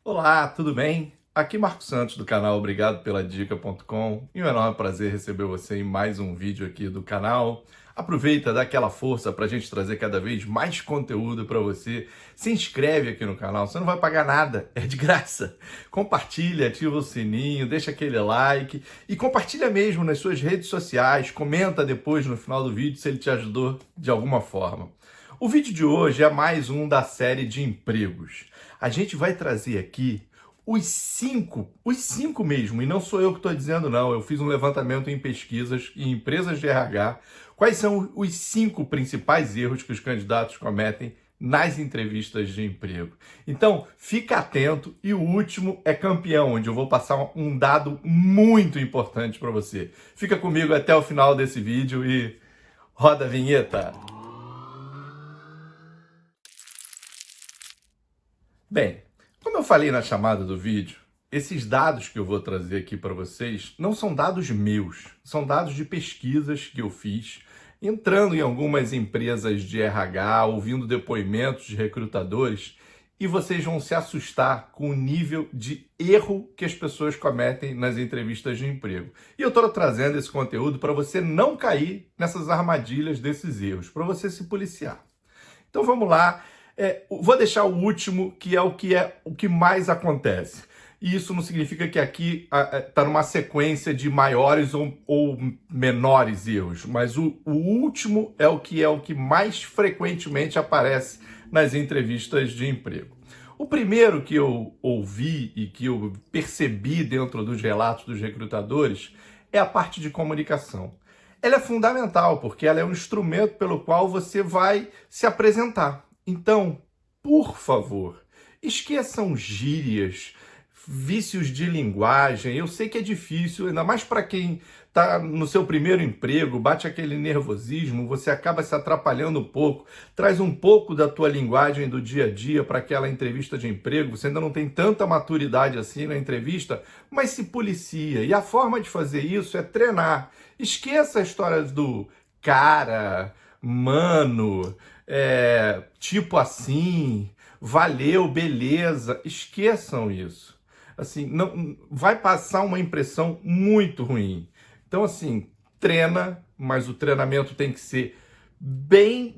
Olá, tudo bem? Aqui Marcos Santos do canal Obrigado pela Dica.com e um enorme prazer receber você em mais um vídeo aqui do canal. Aproveita, dá aquela força para a gente trazer cada vez mais conteúdo para você. Se inscreve aqui no canal, você não vai pagar nada, é de graça. Compartilha, ativa o sininho, deixa aquele like e compartilha mesmo nas suas redes sociais. Comenta depois no final do vídeo se ele te ajudou de alguma forma. O vídeo de hoje é mais um da série de empregos. A gente vai trazer aqui os cinco mesmo, e não sou eu que estou dizendo não, eu fiz um levantamento em pesquisas em empresas de RH, quais são os 5 principais erros que os candidatos cometem nas entrevistas de emprego. Então, fica atento e o último é campeão, onde eu vou passar um dado muito importante para você. Fica comigo até o final desse vídeo e roda a vinheta! Bem, como eu falei na chamada do vídeo, esses dados que eu vou trazer aqui para vocês não são dados meus, são dados de pesquisas que eu fiz, entrando em algumas empresas de RH, ouvindo depoimentos de recrutadores, e vocês vão se assustar com o nível de erro que as pessoas cometem nas entrevistas de emprego. E eu estou trazendo esse conteúdo para você não cair nessas armadilhas desses erros, para você se policiar. Então vamos lá. Vou deixar o último, que é o que mais acontece. E isso não significa que aqui está numa sequência de maiores ou menores erros, mas o último é o que mais frequentemente aparece nas entrevistas de emprego. O primeiro que eu ouvi e que eu percebi dentro dos relatos dos recrutadores é a parte de comunicação. Ela é fundamental, porque ela é um instrumento pelo qual você vai se apresentar. Então, por favor, esqueçam gírias, vícios de linguagem. Eu sei que é difícil, ainda mais para quem está no seu primeiro emprego, bate aquele nervosismo, você acaba se atrapalhando um pouco, traz um pouco da tua linguagem do dia a dia para aquela entrevista de emprego, você ainda não tem tanta maturidade assim na entrevista, mas se policia. E a forma de fazer isso é treinar. Esqueça a história do cara, mano, tipo assim, valeu, beleza. Esqueçam isso. Assim, não vai passar uma impressão muito ruim. Então, assim, treina, mas o treinamento tem que ser bem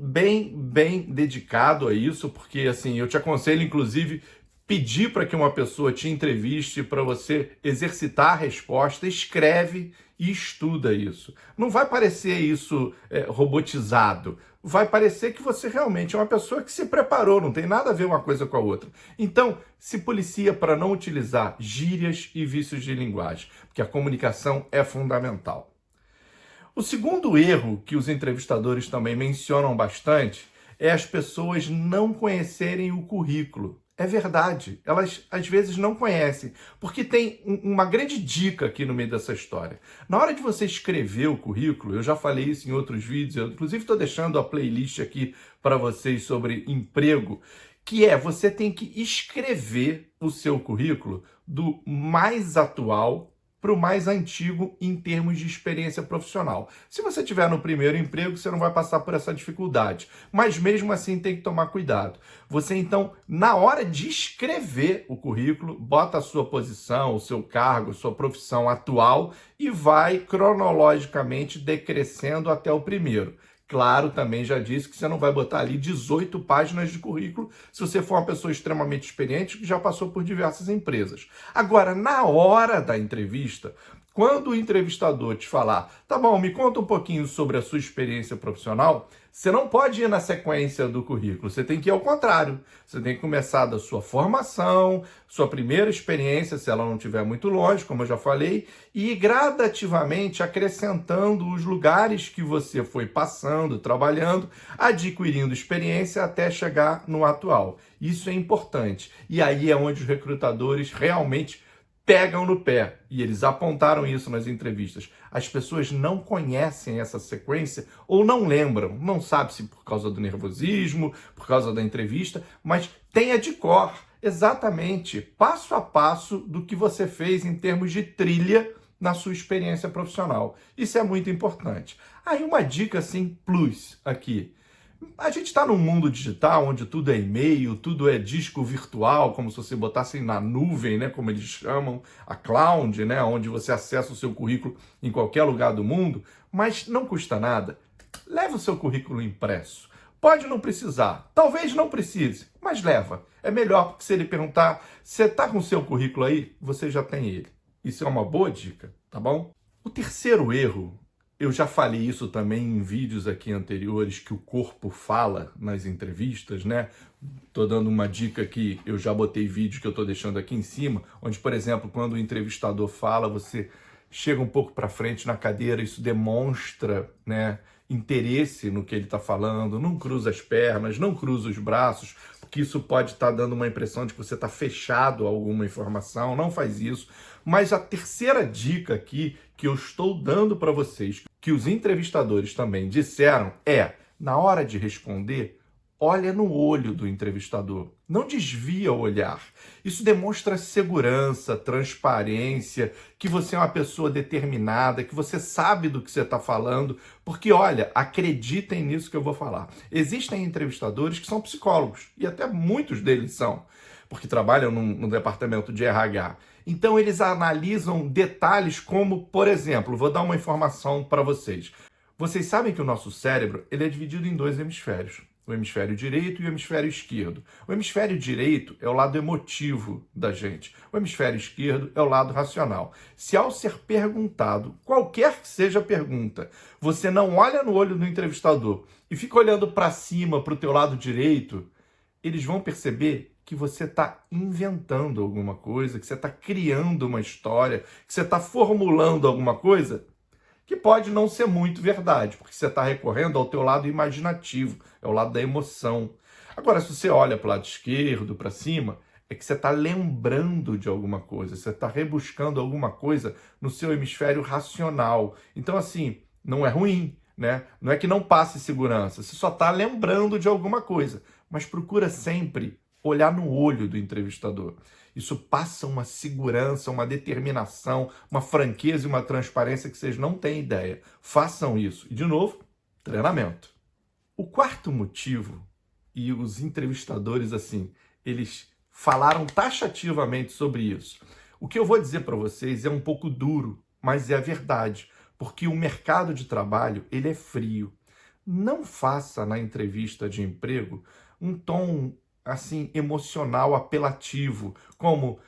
dedicado a isso, porque, assim, eu te aconselho, inclusive, pedir para que uma pessoa te entreviste para você exercitar a resposta, escreve e estuda isso. Não vai parecer isso robotizado, vai parecer que você realmente é uma pessoa que se preparou, não tem nada a ver uma coisa com a outra. Então, se policia para não utilizar gírias e vícios de linguagem, porque a comunicação é fundamental. O segundo erro que os entrevistadores também mencionam bastante é as pessoas não conhecerem o currículo. É verdade, elas às vezes não conhecem, porque tem uma grande dica aqui no meio dessa história. Na hora de você escrever o currículo, eu já falei isso em outros vídeos, eu inclusive estou deixando a playlist aqui para vocês sobre emprego, que você tem que escrever o seu currículo do mais atual para o mais antigo em termos de experiência profissional. Se você estiver no primeiro emprego, você não vai passar por essa dificuldade, mas mesmo assim tem que tomar cuidado. Você então, na hora de escrever o currículo, bota a sua posição, o seu cargo, a sua profissão atual e vai cronologicamente decrescendo até o primeiro. Claro, também já disse que você não vai botar ali 18 páginas de currículo se você for uma pessoa extremamente experiente que já passou por diversas empresas. Agora, na hora da entrevista, quando o entrevistador te falar, tá bom, me conta um pouquinho sobre a sua experiência profissional, você não pode ir na sequência do currículo, você tem que ir ao contrário. Você tem que começar da sua formação, sua primeira experiência, se ela não estiver muito longe, como eu já falei, e ir gradativamente acrescentando os lugares que você foi passando, trabalhando, adquirindo experiência até chegar no atual. Isso é importante. E aí é onde os recrutadores realmente pegam no pé, e eles apontaram isso nas entrevistas. As pessoas não conhecem essa sequência ou não lembram, não sabe se por causa do nervosismo, por causa da entrevista, mas tenha de cor exatamente, passo a passo do que você fez em termos de trilha na sua experiência profissional. Isso é muito importante. Aí uma dica assim, plus aqui. A gente está num mundo digital onde tudo é e-mail, tudo é disco virtual, como se você botasse na nuvem, né, como eles chamam, a cloud, né, onde você acessa o seu currículo em qualquer lugar do mundo, mas não custa nada. Leve o seu currículo impresso. Pode não precisar, talvez não precise, mas leva. É melhor, porque se ele perguntar, você está com o seu currículo aí? Você já tem ele. Isso é uma boa dica, tá bom? O terceiro erro, eu já falei isso também em vídeos aqui anteriores, que o corpo fala nas entrevistas, né? Tô dando uma dica aqui, eu já botei vídeo que eu tô deixando aqui em cima, onde, por exemplo, quando o entrevistador fala, você chega um pouco para frente na cadeira, isso demonstra, né, interesse no que ele está falando, não cruza as pernas, não cruza os braços, porque isso pode estar dando uma impressão de que você está fechado a alguma informação, não faz isso. Mas a terceira dica aqui que eu estou dando para vocês, que os entrevistadores também disseram, é, na hora de responder, olha no olho do entrevistador, não desvia o olhar. Isso demonstra segurança, transparência, que você é uma pessoa determinada, que você sabe do que você está falando, porque, olha, acreditem nisso que eu vou falar. Existem entrevistadores que são psicólogos, e até muitos deles são, porque trabalham no departamento de RH. Então, eles analisam detalhes como, por exemplo, vou dar uma informação para vocês. Vocês sabem que o nosso cérebro ele é dividido em dois hemisférios. O hemisfério direito e o hemisfério esquerdo. O hemisfério direito é o lado emotivo da gente. O hemisfério esquerdo é o lado racional. Se ao ser perguntado, qualquer que seja a pergunta, você não olha no olho do entrevistador e fica olhando para cima, para o teu lado direito, eles vão perceber que você está inventando alguma coisa, que você está criando uma história, que você está formulando alguma coisa que pode não ser muito verdade, porque você está recorrendo ao teu lado imaginativo, é o lado da emoção. Agora, se você olha para o lado esquerdo, para cima, é que você está lembrando de alguma coisa, você está rebuscando alguma coisa no seu hemisfério racional. Então, assim, não é ruim, né? Não é que não passe segurança, você só está lembrando de alguma coisa, mas procura sempre olhar no olho do entrevistador. Isso passa uma segurança, uma determinação, uma franqueza e uma transparência que vocês não têm ideia. Façam isso. E, de novo, treinamento. O quarto motivo, e os entrevistadores, assim, eles falaram taxativamente sobre isso. O que eu vou dizer para vocês é um pouco duro, mas é a verdade, porque o mercado de trabalho, ele é frio. Não faça na entrevista de emprego um tom assim, emocional, apelativo, como,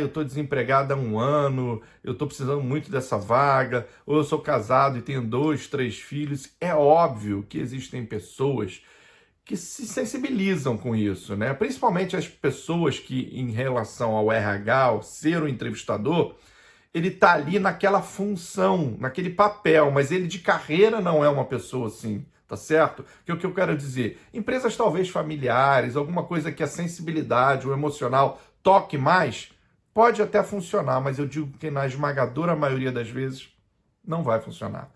eu estou desempregado há 1 ano, eu estou precisando muito dessa vaga, ou eu sou casado e tenho 2, 3 filhos. É óbvio que existem pessoas que se sensibilizam com isso, né? Principalmente as pessoas que, em relação ao RH, ao ser o entrevistador, ele está ali naquela função, naquele papel, mas ele de carreira não é uma pessoa assim. Tá certo? Que é o que eu quero dizer. Empresas talvez familiares, alguma coisa que a sensibilidade, o emocional toque mais, pode até funcionar, mas eu digo que na esmagadora maioria das vezes não vai funcionar.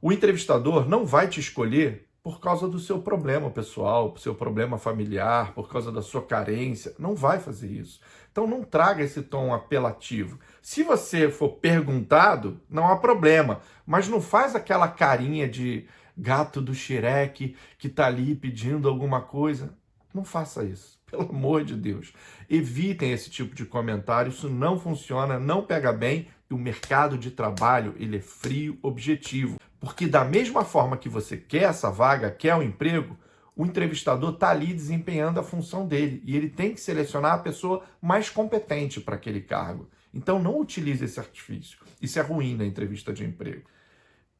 O entrevistador não vai te escolher por causa do seu problema pessoal, seu problema familiar, por causa da sua carência. Não vai fazer isso. Então não traga esse tom apelativo. Se você for perguntado, não há problema, mas não faz aquela carinha de gato do Shrek que tá ali pedindo alguma coisa. Não faça isso, pelo amor de Deus. Evitem esse tipo de comentário, isso não funciona, não pega bem, e o mercado de trabalho, ele é frio, objetivo. Porque da mesma forma que você quer essa vaga, quer o emprego, o entrevistador está ali desempenhando a função dele, e ele tem que selecionar a pessoa mais competente para aquele cargo. Então não utilize esse artifício. Isso é ruim na entrevista de emprego.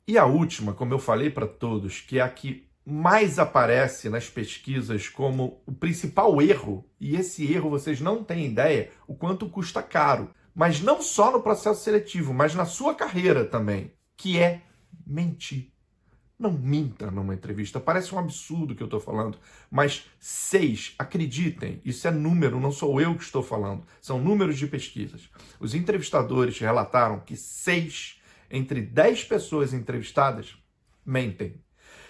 E a última, como eu falei para todos, que é a que mais aparece nas pesquisas como o principal erro, e esse erro vocês não têm ideia o quanto custa caro, mas não só no processo seletivo, mas na sua carreira também, que é mentir. Não minta numa entrevista, parece um absurdo que eu estou falando, mas 6, acreditem, isso é número, não sou eu que estou falando, são números de pesquisas. Os entrevistadores relataram que 6 entre 10 pessoas entrevistadas mentem.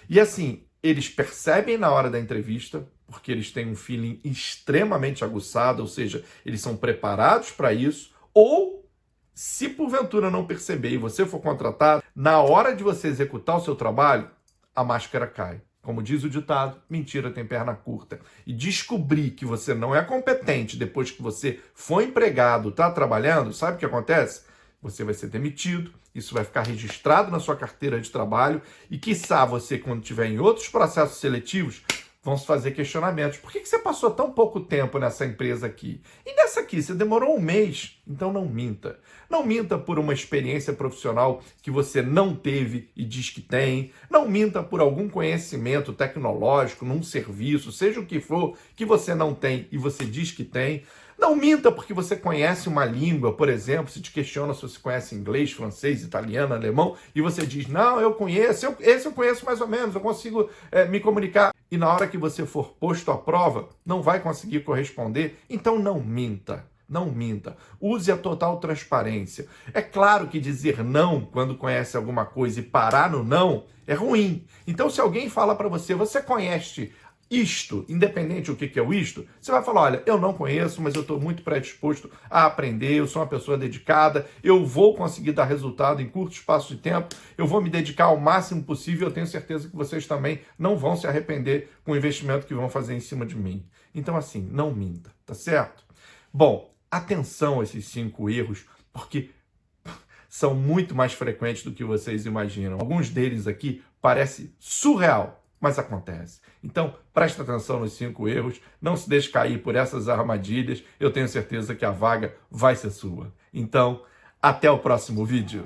E assim, eles percebem na hora da entrevista, porque eles têm um feeling extremamente aguçado, ou seja, eles são preparados para isso, ou se porventura não perceber e você for contratado, na hora de você executar o seu trabalho, a máscara cai. Como diz o ditado, mentira tem perna curta. E descobrir que você não é competente depois que você foi empregado, está trabalhando, sabe o que acontece? Você vai ser demitido, isso vai ficar registrado na sua carteira de trabalho e, quiçá, você, quando estiver em outros processos seletivos, vão se fazer questionamentos. Por que você passou tão pouco tempo nessa empresa aqui? E nessa aqui, você demorou um mês? Então não minta. Não minta por uma experiência profissional que você não teve e diz que tem. Não minta por algum conhecimento tecnológico num serviço, seja o que for, que você não tem e você diz que tem. Não minta porque você conhece uma língua, por exemplo, se te questiona se você conhece inglês, francês, italiano, alemão, e você diz, não, eu conheço, esse eu conheço mais ou menos, eu consigo me comunicar. E na hora que você for posto à prova, não vai conseguir corresponder, então não minta. Não minta. Use a total transparência. É claro que dizer não quando conhece alguma coisa e parar no não é ruim. Então, se alguém fala para você, você conhece isto, independente do que é o isto, você vai falar, olha, eu não conheço, mas eu estou muito predisposto a aprender, eu sou uma pessoa dedicada, eu vou conseguir dar resultado em curto espaço de tempo, eu vou me dedicar ao máximo possível, eu tenho certeza que vocês também não vão se arrepender com o investimento que vão fazer em cima de mim. Então, assim, não minta, tá certo? Bom, atenção a esses 5 erros, porque são muito mais frequentes do que vocês imaginam. Alguns deles aqui parecem surreal, mas acontece. Então, preste atenção nos 5 erros, não se deixe cair por essas armadilhas, eu tenho certeza que a vaga vai ser sua. Então, até o próximo vídeo.